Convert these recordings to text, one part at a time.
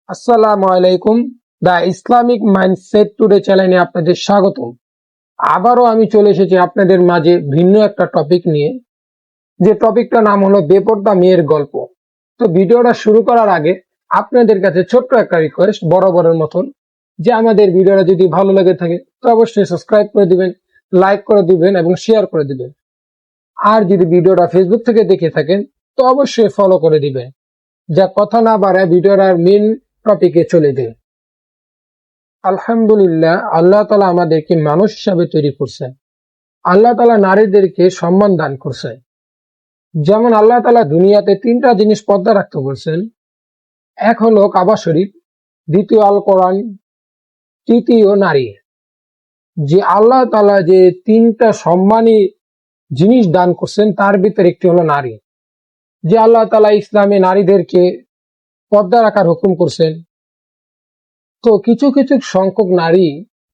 আসসালামু আলাইকুম। The Islamic mindset today চ্যানেলে আপনাদের স্বাগতম। আবারও আমি চলে এসেছি আপনাদের মাঝে ভিন্ন একটা টপিক নিয়ে, যে টপিকটার নাম হলো বেপরদা মেয়ের গল্প। তো ভিডিওটা শুরু করার আগে আপনাদের কাছে ছোট্ট একটা রিকোয়েস্ট, বরাবরের মতন, যে আমাদের ভিডিওটা যদি ভালো লেগে থাকে তো অবশ্যই সাবস্ক্রাইব করে দিবেন, লাইক করে দিবেন এবং শেয়ার করে দিবেন। আর যদি ভিডিওটা ফেসবুক থেকে দেখে থাকেন তো অবশ্যই ফলো করে দিবেন। যা কথা না বাড়ায় ভিডিওটার মেন টপিকে চলে যায়। আলহামদুলিল্লাহ, আল্লাহ তালা আমাদেরকে মানুষ হিসাবে তৈরি করছেন। আল্লাহ তালা নারীদেরকে সম্মান দান করছেন। যেমন আল্লাহ তালা দুনিয়াতে তিনটা জিনিস পর্দা রাখতে বলছেন। এক হলো কাবা শরীফ, দ্বিতীয় আল কোরআন, তৃতীয় নারী। যে আল্লাহ তালা যে তিনটা সম্মানী জিনিস দান করছেন তার ভিতরে একটি হলো নারী। যে আল্লাহ তালা ইসলামে নারীদেরকে পর্দা রাখার হুকুম করছেন। তো কিছু কিছু সংখ্যক নারী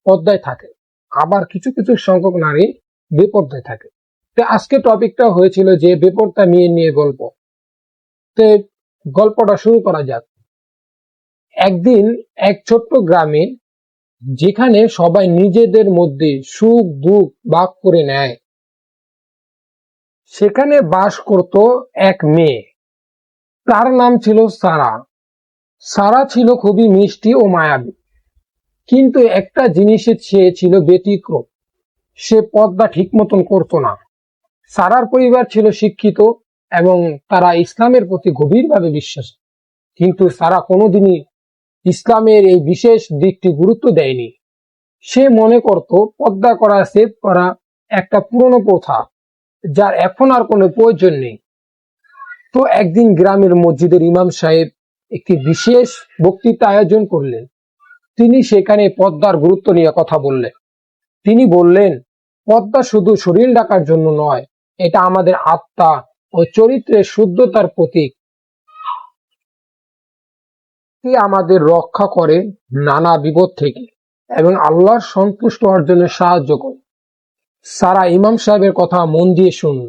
পর্দায় থাকে, আবার কিছু কিছু সংখ্যক নারী বেপর্দায় থাকে। তো আজকে টপিকটা হয়েছিল যে বেপর্দা মেয়ে নিয়ে গল্প। তো গল্পটা শুরু করা যাক। একদিন এক ছোট্ট গ্রামে, যেখানে সবাই নিজেদের মধ্যে সুখ দুঃখ ভাগ করে নেয়, সেখানে বাস করত এক মেয়ে। তার নাম ছিল সারা। সারা ছিল খুবই মিষ্টি ও মায়াবী, কিন্তু একটা জিনিসে সে ছিল ব্যতিক্রম। সে পর্দা ঠিক মতন করতো না। সারার পরিবার ছিল শিক্ষিত এবং তারা ইসলামের প্রতি গভীরভাবে বিশ্বাসী, কিন্তু সারা কোনোদিনই ইসলামের এই বিশেষ দিকটি গুরুত্ব দেয়নি। সে মনে করত পর্দা করা, সেভ করা একটা পুরনো প্রথা, যার এখন আর কোনো প্রয়োজন নেই। তো একদিন গ্রামের মসজিদের ইমাম সাহেব একটি বিশেষ বক্তৃতা আয়োজন করলেন। তিনি সেখানে পর্দার গুরুত্ব নিয়ে কথা বললেন। তিনি বললেন, পর্দা শুধু শরীর ঢাকার জন্য নয়, এটা আমাদের আত্মা ও চরিত্রের শুদ্ধতার প্রতীক। এটি আমাদের রক্ষা করে নানা বিপদ থেকে এবং আল্লাহর সন্তুষ্ট অর্জনে সাহায্য করে। সারা ইমাম সাহেবের কথা মন দিয়ে শুনল।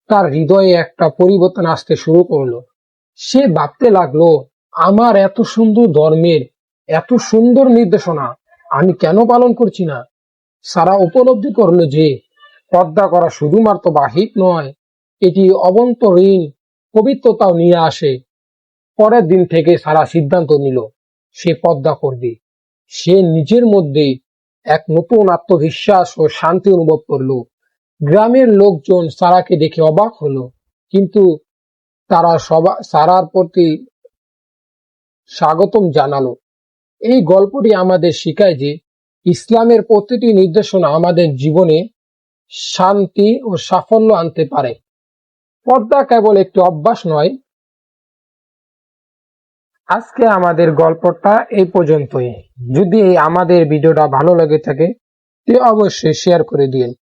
তার হৃদয়ে একটা পরিবর্তন আসতে শুরু করলো। সে ভাবতে লাগলো, আমার এত সুন্দর ধর্মের এত সুন্দর নির্দেশনা আমি কেন পালন করছি না। সারা উপলব্ধি করলো যে পর্দা করা শুধুমাত্র বাহিক নয়, এটি অভ্যন্তরীণ পবিত্রতাও নিয়ে আসে। পরের দিন থেকে সারা সিদ্ধান্ত নিল সে পর্দা করবে। সে নিজের মধ্যে এক নতুন আত্মবিশ্বাস ও শান্তি অনুভব করলো। গ্রামের লোকজন সারাকে দেখে অবাক হলো, কিন্তু তারা সারার প্রতি স্বাগতম জানালো। এই গল্পটি আমাদের শেখায় যে ইসলামের প্রতিটি নির্দেশনা আমাদের জীবনে শান্তি ও সাফল্য আনতে পারে। পর্দা কেবল একটি অভ্যাস নয়। আজকে আমাদের গল্পটা এই পর্যন্তই। যদি আমাদের ভিডিওটা ভালো লেগে থাকে তো অবশ্যই শেয়ার করে দিন।